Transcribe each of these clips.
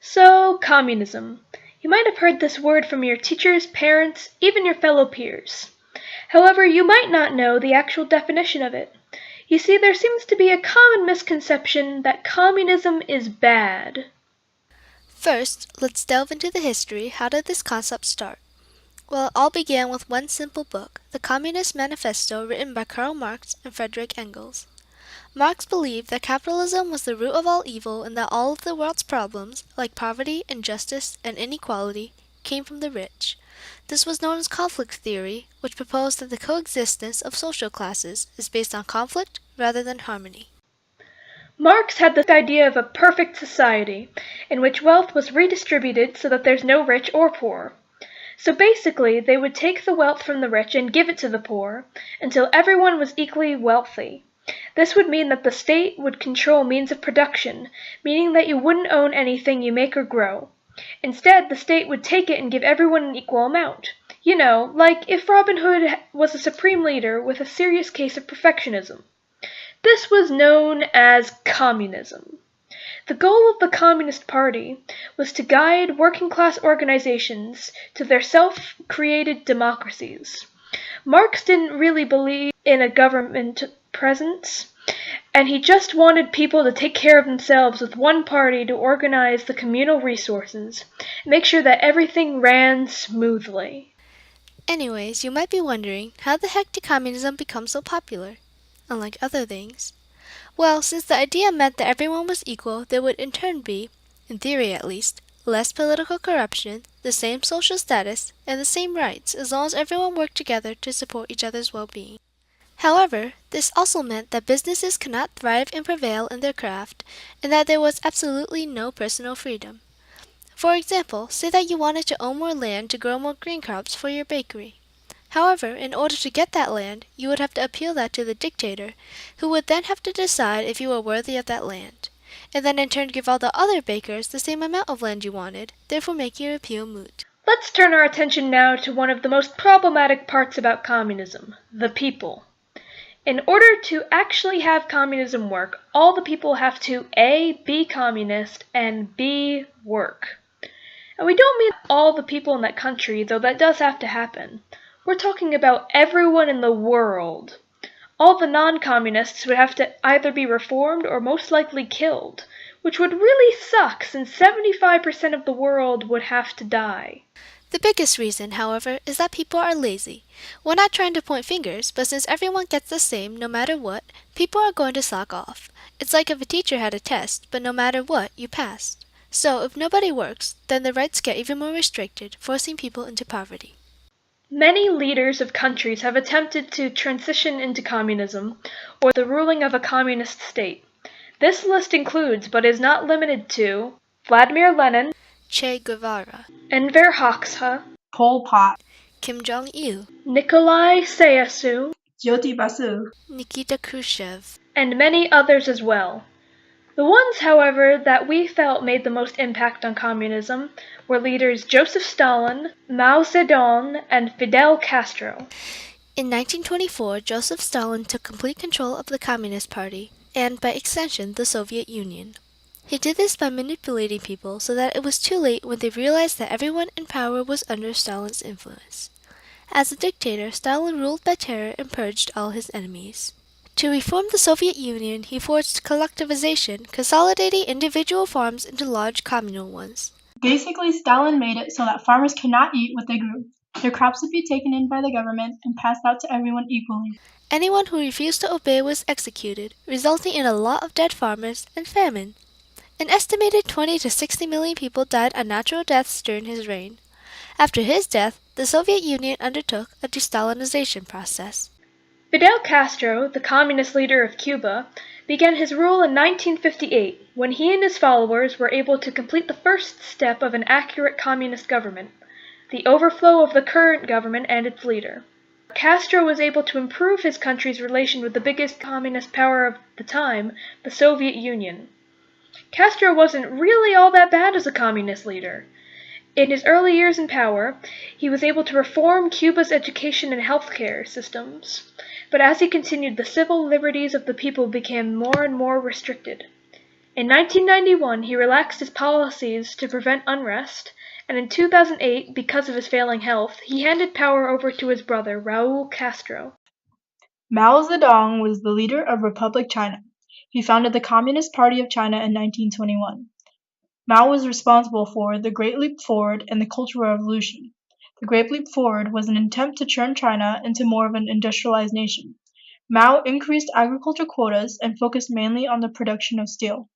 So, communism. You might have heard this word from your teachers, parents, even your fellow peers. However, you might not know the actual definition of it. You see, there seems to be a common misconception that communism is bad. First, let's delve into the history. How did this concept start? Well, it all began with one simple book, the Communist Manifesto, written by Karl Marx and Friedrich Engels. Marx believed that capitalism was the root of all evil and that all of the world's problems, like poverty, injustice, and inequality, came from the rich. This was known as conflict theory, which proposed that the coexistence of social classes is based on conflict rather than harmony. Marx had this idea of a perfect society, in which wealth was redistributed so that there's no rich or poor. So basically, they would take the wealth from the rich and give it to the poor, until everyone was equally wealthy. This would mean that the state would control means of production, meaning that you wouldn't own anything you make or grow. Instead, the state would take it and give everyone an equal amount. You know, like if Robin Hood was a supreme leader with a serious case of perfectionism. This was known as communism. The goal of the Communist Party was to guide working-class organizations to their self-created democracies. Marx didn't really believe in a government presence, and he just wanted people to take care of themselves with one party to organize the communal resources, and make sure that everything ran smoothly. Anyways, you might be wondering, how the heck did communism become so popular? Unlike other things. Well, since the idea meant that everyone was equal, there would in turn be, in theory at least, less political corruption, the same social status, and the same rights as long as everyone worked together to support each other's well-being. However, this also meant that businesses could not thrive and prevail in their craft, and that there was absolutely no personal freedom. For example, say that you wanted to own more land to grow more green crops for your bakery. However, in order to get that land, you would have to appeal that to the dictator, who would then have to decide if you were worthy of that land, and then in turn give all the other bakers the same amount of land you wanted, therefore making your appeal moot. Let's turn our attention now to one of the most problematic parts about communism, the people. In order to actually have communism work, all the people have to A, be communist, and B, work. And we don't mean all the people in that country, though that does have to happen. We're talking about everyone in the world. All the non-communists would have to either be reformed or most likely killed, which would really suck since 75% of the world would have to die. The biggest reason, however, is that people are lazy. We're not trying to point fingers, but since everyone gets the same no matter what, people are going to slack off. It's like if a teacher had a test, but no matter what, you passed. So if nobody works, then the rights get even more restricted, forcing people into poverty. Many leaders of countries have attempted to transition into communism or the ruling of a communist state. This list includes, but is not limited to, Vladimir Lenin, Che Guevara, Enver Hoxha, Pol Pot, Kim Jong-il, Nikolai Ceausescu, Jyoti Basu, Nikita Khrushchev. and many others as well. The ones, however, that we felt made the most impact on communism were leaders Joseph Stalin, Mao Zedong, and Fidel Castro. In 1924, Joseph Stalin took complete control of the Communist Party, and by extension, the Soviet Union. He did this by manipulating people so that it was too late when they realized that everyone in power was under Stalin's influence. As a dictator, Stalin ruled by terror and purged all his enemies. To reform the Soviet Union, he forged collectivization, consolidating individual farms into large communal ones. Basically, Stalin made it so that farmers could not eat what they grew. Their crops would be taken in by the government and passed out to everyone equally. Anyone who refused to obey was executed, resulting in a lot of dead farmers and famine. An estimated 20 to 60 million people died unnatural deaths during his reign. After his death, the Soviet Union undertook a de-Stalinization process. Fidel Castro, the communist leader of Cuba, began his rule in 1958 when he and his followers were able to complete the first step of an accurate communist government, the overthrow of the current government and its leader. Castro was able to improve his country's relation with the biggest communist power of the time, the Soviet Union. Castro wasn't really all that bad as a communist leader. In his early years in power, he was able to reform Cuba's education and healthcare systems. But as he continued, the civil liberties of the people became more and more restricted. In 1991, he relaxed his policies to prevent unrest, and in 2008, because of his failing health, he handed power over to his brother, Raul Castro. Mao Zedong was the leader of Republic China. He founded the Communist Party of China in 1921. Mao was responsible for the Great Leap Forward and the Cultural Revolution. The Great Leap Forward was an attempt to turn China into more of an industrialized nation. Mao increased agriculture quotas and focused mainly on the production of steel.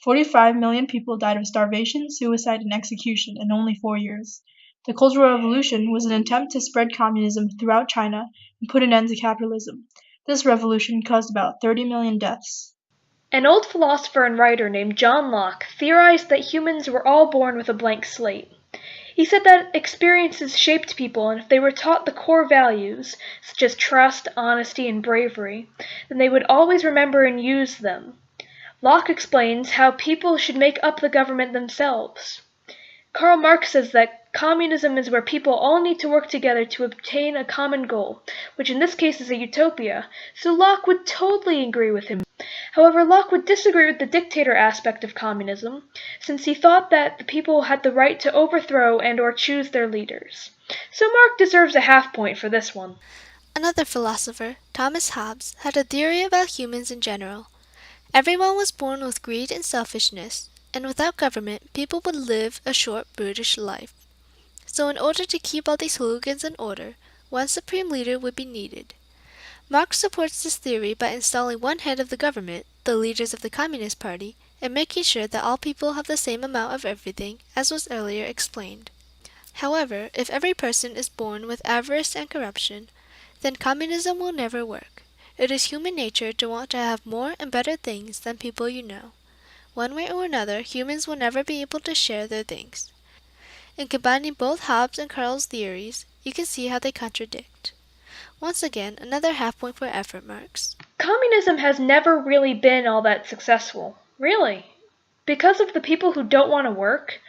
45 million people died of starvation, suicide, and execution in only 4 years. The Cultural Revolution was an attempt to spread communism throughout China and put an end to capitalism. This revolution caused about 30 million deaths. An old philosopher and writer named John Locke theorized that humans were all born with a blank slate. He said that experiences shaped people, and if they were taught the core values, such as trust, honesty, and bravery, then they would always remember and use them. Locke explains how people should make up the government themselves. Karl Marx says that communism is where people all need to work together to obtain a common goal, which in this case is a utopia, so Locke would totally agree with him. However, Locke would disagree with the dictator aspect of communism, since he thought that the people had the right to overthrow and or choose their leaders. So Marx deserves a half point for this one. Another philosopher, Thomas Hobbes, had a theory about humans in general. Everyone was born with greed and selfishness, and without government, people would live a short, brutish life. So in order to keep all these hooligans in order, one supreme leader would be needed. Marx supports this theory by installing one head of the government, the leaders of the Communist Party, and making sure that all people have the same amount of everything, as was earlier explained. However, if every person is born with avarice and corruption, then communism will never work. It is human nature to want to have more and better things than people you know. One way or another, humans will never be able to share their things. In combining both Hobbes and Karl's theories, you can see how they contradict. Once again, another half point for effort marks. Communism has never really been all that successful. Really. Because of the people who don't want to work,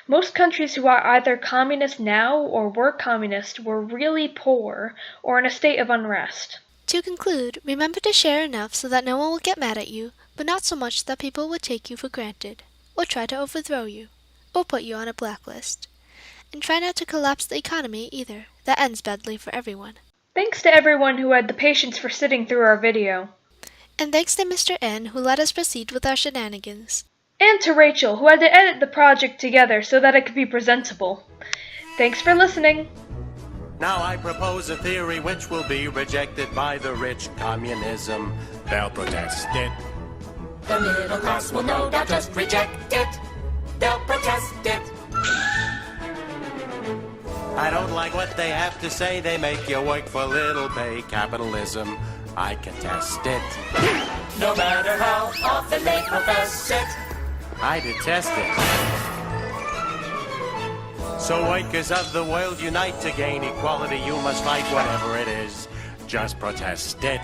most countries who are either communist now or were communist were really poor or in a state of unrest. To conclude, remember to share enough so that no one will get mad at you, but not so much that people will take you for granted, or try to overthrow you, or put you on a blacklist. And try not to collapse the economy either. That ends badly for everyone. Thanks to everyone who had the patience for sitting through our video. And thanks to Mr. N, who let us proceed with our shenanigans. And to Rachel, who had to edit the project together so that it could be presentable. Thanks for listening. Now I propose a theory which will be rejected by the rich. Communism, they'll protest it. The middle class will no doubt just reject it. They'll protest it. I don't like what they have to say. They make you work for little pay. Capitalism, I contest it. No matter how often they profess it, I detest it. So workers of the world unite to gain equality. You must fight whatever it is. Just protest it.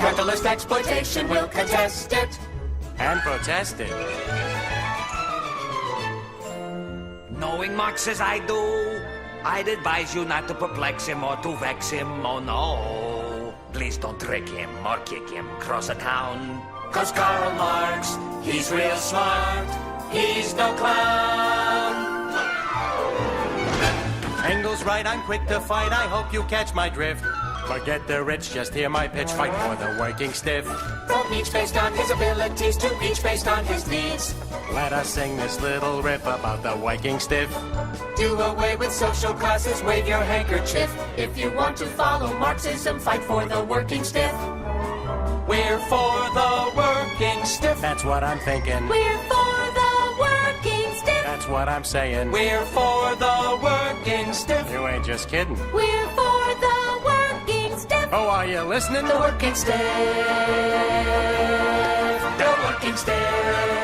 capitalist exploitation will contest it. And protest it. Knowing Marx as I do, I'd advise you not to perplex him or to vex him, oh no. Please don't trick him or kick him cross a town. 'Cause Karl Marx, he's real smart, he's no clown. Engels right, I'm quick to fight, I hope you catch my drift. Forget the rich, just hear my pitch, fight for the working stiff. From each based on his abilities to each based on his needs. Let us sing this little riff about the working stiff. Do away with social classes, wave your handkerchief. If you want to follow Marxism, fight for the working stiff. We're for the working stiff. That's what I'm thinking. We're for the working stiff. That's what I'm saying. We're for the working stiff. You ain't just kidding. We're for the working stiff. Oh, are you listening? The working stiff. The working stiff.